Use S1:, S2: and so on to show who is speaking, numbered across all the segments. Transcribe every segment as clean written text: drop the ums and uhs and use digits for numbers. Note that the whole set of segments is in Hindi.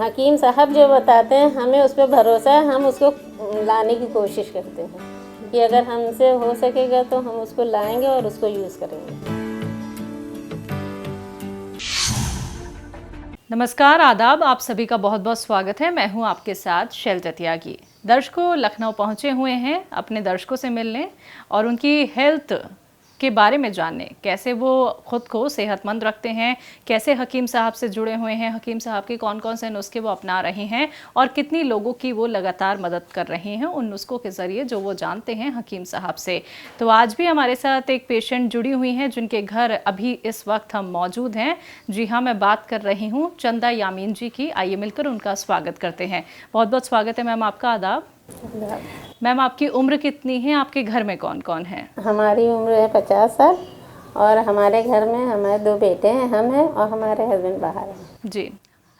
S1: हकीम साहब जो बताते हैं हमें उस पर भरोसा है, हम उसको लाने की कोशिश करते हैं कि अगर हमसे हो सकेगा तो हम उसको लाएंगे और उसको यूज़ करेंगे।
S2: नमस्कार, आदाब। आप सभी का बहुत बहुत स्वागत है। मैं हूं आपके साथ शैलजा त्यागी। दर्शकों लखनऊ पहुंचे हुए हैं अपने दर्शकों से मिलने और उनकी हेल्थ के बारे में जानने, कैसे वो खुद को सेहतमंद रखते हैं, कैसे हकीम साहब से जुड़े हुए हैं, हकीम साहब के कौन कौन से नुस्खे वो अपना रहे हैं और कितनी लोगों की वो लगातार मदद कर रहे हैं उन नुस्खों के ज़रिए जो वो जानते हैं हकीम साहब से। तो आज भी हमारे साथ एक पेशेंट जुड़ी हुई हैं जिनके घर अभी इस वक्त हम मौजूद हैं। जी हाँ, मैं बात कर रही हूँ चंदा यामीन जी की। आइए मिलकर उनका स्वागत करते हैं। बहुत बहुत स्वागत है मैम आपका। आदाब। मैम, आपकी उम्र कितनी है? आपके घर में कौन कौन है?
S1: हमारी उम्र है 50 साल और हमारे घर में हमारे 2 बेटे हैं, हम हैं और हमारे हस्बैंड बाहर हैं।
S2: जी,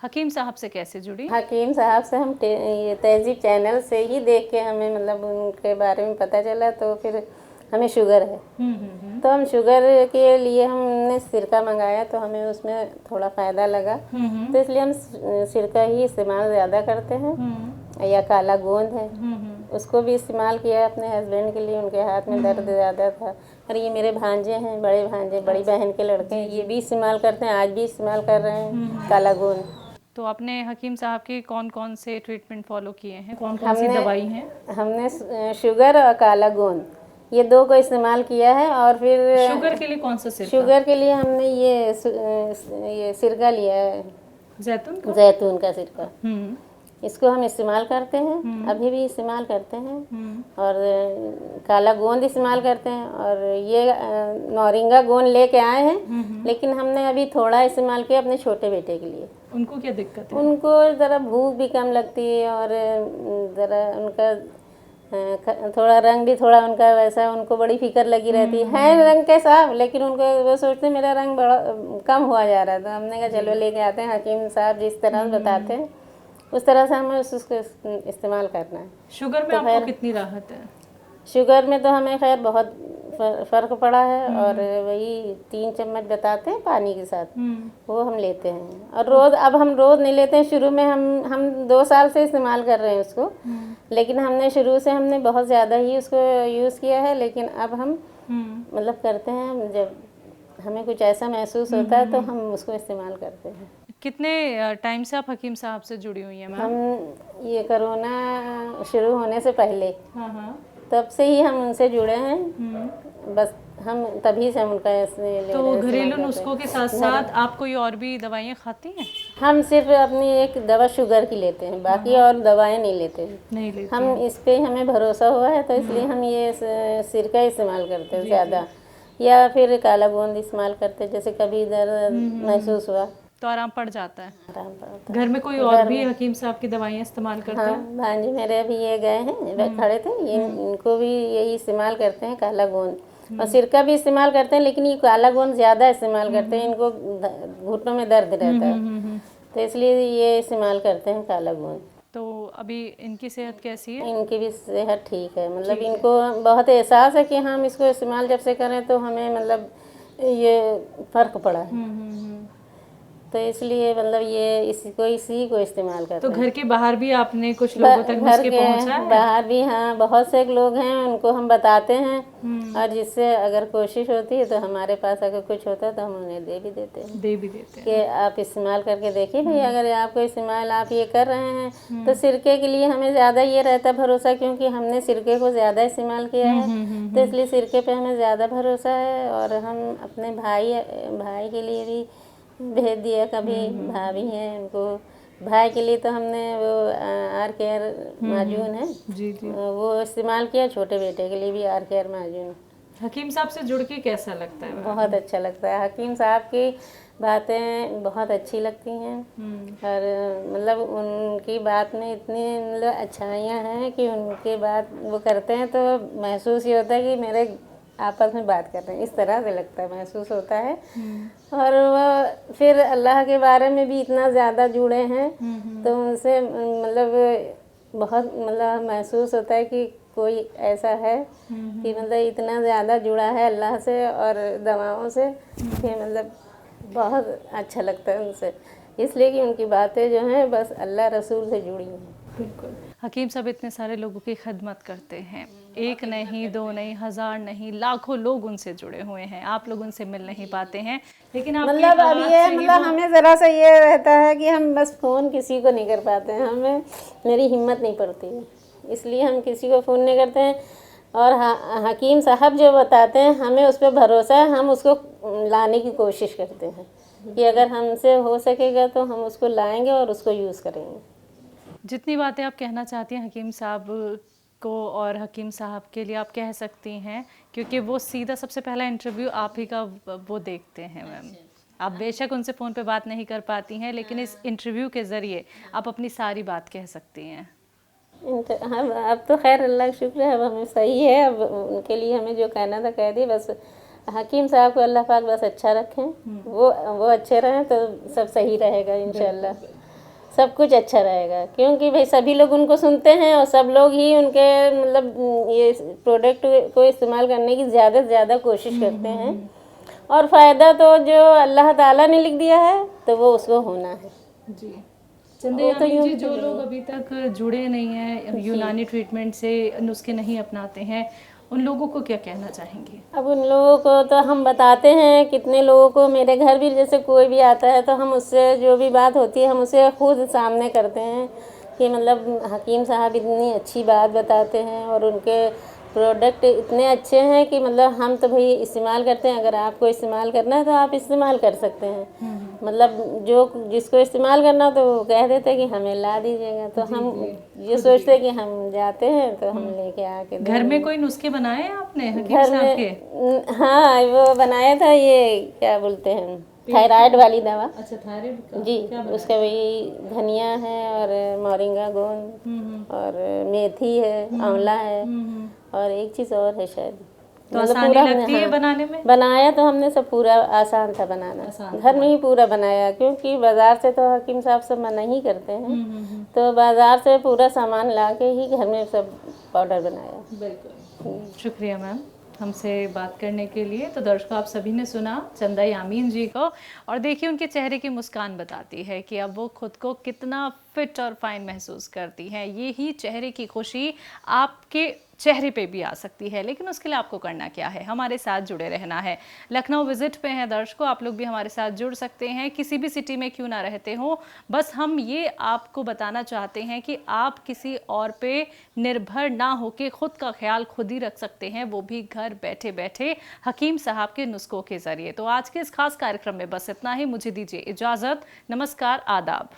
S2: हकीम साहब से कैसे जुड़ी?
S1: हकीम साहब से हम ये तहजीब चैनल से ही देख के हमें मतलब उनके बारे में पता चला, तो फिर हमें शुगर है। तो हम शुगर के लिए हमने सिरका मंगाया, तो हमें उसमें थोड़ा फ़ायदा लगा, तो इसलिए हम सिरका ही इस्तेमाल ज़्यादा करते हैं। या काला गोंद है, उसको भी इस्तेमाल किया अपने हस्बैंड के लिए, उनके हाथ में दर्द ज़्यादा था। और ये मेरे भांजे हैं, बड़े भांजे, बड़ी बहन के लड़के हैं, ये भी इस्तेमाल करते हैं, आज भी इस्तेमाल कर रहे हैं काला गोंद।
S2: तो आपने हकीम साहब के कौन कौन से ट्रीटमेंट फॉलो किए हैं? कौन कौन सी दवाई हैं?
S1: हमने शुगर और काला गोंद ये 2 को इस्तेमाल किया है। और फिर
S2: शुगर के लिए कौन सा सिरका?
S1: शुगर के लिए हमने ये सिरका लिया है, जैतून का सिरका। इसको हम इस्तेमाल करते हैं, अभी भी इस्तेमाल करते हैं। और काला गोंद इस्तेमाल करते हैं। और ये नौरिंगा गोंद लेके आए हैं, लेकिन हमने अभी थोड़ा इस्तेमाल किया अपने छोटे बेटे के लिए।
S2: उनको क्या दिक्कत है?
S1: उनको ज़रा भूख भी कम लगती है और ज़रा उनका थोड़ा रंग भी थोड़ा उनका वैसा, उनको बड़ी फिक्र लगी रहती है रंग के साहब, लेकिन उनको वो सोचते हैं मेरा रंग बड़ा कम हुआ जा रहा है। तो हमने कहा चलो लेके आते हैं, हकीम साहब जिस तरह बताते हैं उस तरह से हमें उसको इस्तेमाल करना है।
S2: शुगर में
S1: तो
S2: आपको कितनी राहत है?
S1: शुगर में तो हमें खैर बहुत फ़र्क पड़ा है। और वही 3 चम्मच बताते हैं पानी के साथ, वो हम लेते हैं। और रोज़, अब हम रोज़ नहीं लेते हैं। शुरू में हम 2 साल से इस्तेमाल कर रहे हैं उसको, लेकिन हमने शुरू से हमने बहुत ज़्यादा ही उसको यूज़ किया है। लेकिन अब हम मतलब करते हैं, जब हमें कुछ ऐसा महसूस होता है तो हम उसको इस्तेमाल करते हैं।
S2: कितने टाइम से आप हकीम साहब से जुड़ी हुई हैं मैम?
S1: हम ये कोरोना शुरू होने से पहले, तब से ही हम उनसे जुड़े हैं। बस हम तभी से हम उनका ऐसे ले
S2: तो घरेलू नुस्खों के साथ साथ आप कोई और भी दवाइयाँ खाती हैं?
S1: हम सिर्फ अपनी एक दवा शुगर की लेते हैं, बाकी और दवाएं नहीं लेते हैं।
S2: नहीं लेते
S1: हम इस पे हमें भरोसा हुआ है, तो इसलिए हम ये सिरका इस्तेमाल करते हैं ज़्यादा, या फिर काला गोंद इस्तेमाल करते हैं। जैसे कभी दर्द महसूस हुआ
S2: तो आराम पड़ जाता है।
S1: आराम पड़ता है।
S2: घर में कोई और भी हकीम साहब की दवाइयाँ इस्तेमाल करता है?
S1: हाँ, भांजी मेरे अभी ये गए हैं, खड़े थे, ये इनको भी यही इस्तेमाल करते हैं, काला गोंद। और सिरका भी इस्तेमाल करते हैं, लेकिन ये काला गोंद ज़्यादा इस्तेमाल करते हैं। इनको घुटनों में दर्द रहता है, तो इसलिए ये इस्तेमाल करते हैं काला गोंद।
S2: तो अभी इनकी सेहत कैसी है?
S1: इनकी भी सेहत ठीक है, मतलब इनको बहुत एहसास है कि हम इसको इस्तेमाल जब से करें तो हमें मतलब ये फ़र्क पड़ा है। तो इसलिए मतलब ये इसी को इस्तेमाल करते
S2: तो
S1: हैं।
S2: घर के बाहर भी आपने कुछ लोगों तक नुस्खे पहुंचाए?
S1: बाहर भी हाँ, बहुत से लोग हैं, उनको हम बताते हैं। और जिससे अगर कोशिश होती है तो हमारे पास अगर कुछ होता है तो हम उन्हें दे भी देते हैं कि आप इस्तेमाल करके देखिए भाई। अगर आपको इस्तेमाल आप ये कर रहे हैं तो सिरके के लिए हमें ज़्यादा ये रहता है भरोसा, क्योंकि हमने सिरके को ज़्यादा इस्तेमाल किया है, तो इसलिए सिरके पे हमें ज़्यादा भरोसा है। और हम अपने भाई के लिए भी भेज दिया, कभी भाभी हैं उनको, भाई के लिए तो हमने वो आर केयर माजून है, वो इस्तेमाल किया। छोटे बेटे के लिए भी आर केयर माजून।
S2: हकीम साहब से जुड़ के कैसा लगता है?
S1: बहुत अच्छा लगता है। हकीम साहब की बातें बहुत अच्छी लगती हैं। और मतलब उनकी बात में इतनी मतलब अच्छाइयाँ हैं कि उनकी बात वो करते हैं तो महसूस ये होता है कि मेरे आपस में बात कर रहे हैं, इस तरह से लगता है, महसूस होता है। और वो फिर अल्लाह के बारे में भी इतना ज़्यादा जुड़े हैं, तो उनसे मतलब बहुत मतलब महसूस होता है कि कोई ऐसा है कि मतलब इतना ज़्यादा जुड़ा है अल्लाह से और दवाओं से कि मतलब बहुत अच्छा लगता है उनसे इसलिए कि उनकी बातें जो हैं बस अल्लाह रसूल से जुड़ी हैं।
S2: बिल्कुल। हकीम साहब इतने सारे लोगों की खिदमत करते हैं, एक नहीं, दो नहीं, हज़ार नहीं, लाखों लोग उनसे जुड़े हुए हैं, आप लोग उनसे मिल नहीं पाते हैं, लेकिन आपके
S1: मतलब अब
S2: हालात
S1: ये
S2: से ही
S1: मतलब
S2: वो-
S1: हमें ज़रा सा ये रहता है कि हम बस फ़ोन किसी को नहीं कर पाते हैं, हमें मेरी हिम्मत नहीं पड़ती है, इसलिए हम किसी को फ़ोन नहीं करते हैं। और हकीम साहब जो बताते हैं हमें उस पर भरोसा है, हम उसको लाने की कोशिश करते हैं कि अगर हमसे हो सकेगा तो हम उसको लाएंगे और उसको यूज़ करेंगे।
S2: जितनी बातें आप कहना चाहती हैं हकीम साहब को और हकीम साहब के लिए आप कह सकती हैं, क्योंकि वो सीधा सबसे पहला इंटरव्यू आप ही का वो देखते हैं मैम। आप बेशक उनसे फ़ोन पे बात नहीं कर पाती हैं, लेकिन इस इंटरव्यू के ज़रिए आप अपनी सारी बात कह सकती हैं।
S1: हम अब तो खैर अल्लाह का शुक्र है, अब हमें सही है, अब उनके लिए हमें जो कहना था कह दिए। बस हकीम साहब को अल्लाह पाक बस अच्छा रखें, वो अच्छे रहें तो सब सही रहेगा इंशाल्लाह, सब कुछ अच्छा रहेगा। क्योंकि भाई सभी लोग उनको सुनते हैं और सब लोग ही उनके मतलब ये प्रोडक्ट को इस्तेमाल करने की ज़्यादा से ज़्यादा कोशिश करते हैं। और फ़ायदा तो जो अल्लाह ताला ने लिख दिया है तो वो उसको होना है
S2: जी। चंदेयामी जी, जो लोग अभी तक जुड़े नहीं हैं, यूनानी ट्रीटमेंट से नुस्खे नहीं अपनाते हैं, उन लोगों को क्या कहना चाहेंगे?
S1: अब उन लोगों को तो हम बताते हैं, कितने लोगों को मेरे घर भी जैसे कोई भी आता है तो हम उससे जो भी बात होती है हम उसे खुद सामने करते हैं कि मतलब हकीम साहब इतनी अच्छी बात बताते हैं और उनके प्रोडक्ट इतने अच्छे हैं कि मतलब हम तो भाई इस्तेमाल करते हैं, अगर आपको इस्तेमाल करना है तो आप इस्तेमाल कर सकते हैं। मतलब जो जिसको इस्तेमाल करना तो वो कह देते हैं कि हमें ला दीजिएगा, तो हम ये सोचते हैं कि हम जाते हैं तो हम लेके आके
S2: घर में कोई नुस्खे बनाए हैं आपने हकीम
S1: घर
S2: साहब के?
S1: में हाँ वो बनाया था, ये क्या बोलते हैं थायराइड वाली दवा।
S2: अच्छा, थायराइड
S1: जी, उसका वही धनिया है और मोरिंगा गोंद और मेथी है, आंवला है और एक चीज़ और है शायद।
S2: तो आसानी लगती है बनाने में?
S1: बनाया तो हमने सब पूरा आसान था बनाना, घर में ही पूरा बनाया, क्योंकि बाज़ार से तो हकीम साहब सब मना ही करते हैं, तो बाज़ार से पूरा सामान ला के ही घर में सब पाउडर बनाया।
S2: बिल्कुल। शुक्रिया मैम हमसे बात करने के लिए। तो दर्शकों, आप सभी ने सुना चंदा यामीन जी को, और देखिए उनके चेहरे की मुस्कान बताती है कि अब वो खुद को कितना फिट और फाइन महसूस करती हैं। ये ही चेहरे की खुशी आपके चेहरे पे भी आ सकती है, लेकिन उसके लिए आपको करना क्या है? हमारे साथ जुड़े रहना है। लखनऊ विजिट पे हैं दर्शकों, आप लोग भी हमारे साथ जुड़ सकते हैं, किसी भी सिटी में क्यों ना रहते हो। बस हम ये आपको बताना चाहते हैं कि आप किसी और पे निर्भर ना होके खुद का ख्याल खुद ही रख सकते हैं, वो भी घर बैठे बैठे हकीम साहब के नुस्खों के जरिए। तो आज के इस खास कार्यक्रम में बस इतना ही। मुझे दीजिए इजाजत। नमस्कार, आदाब।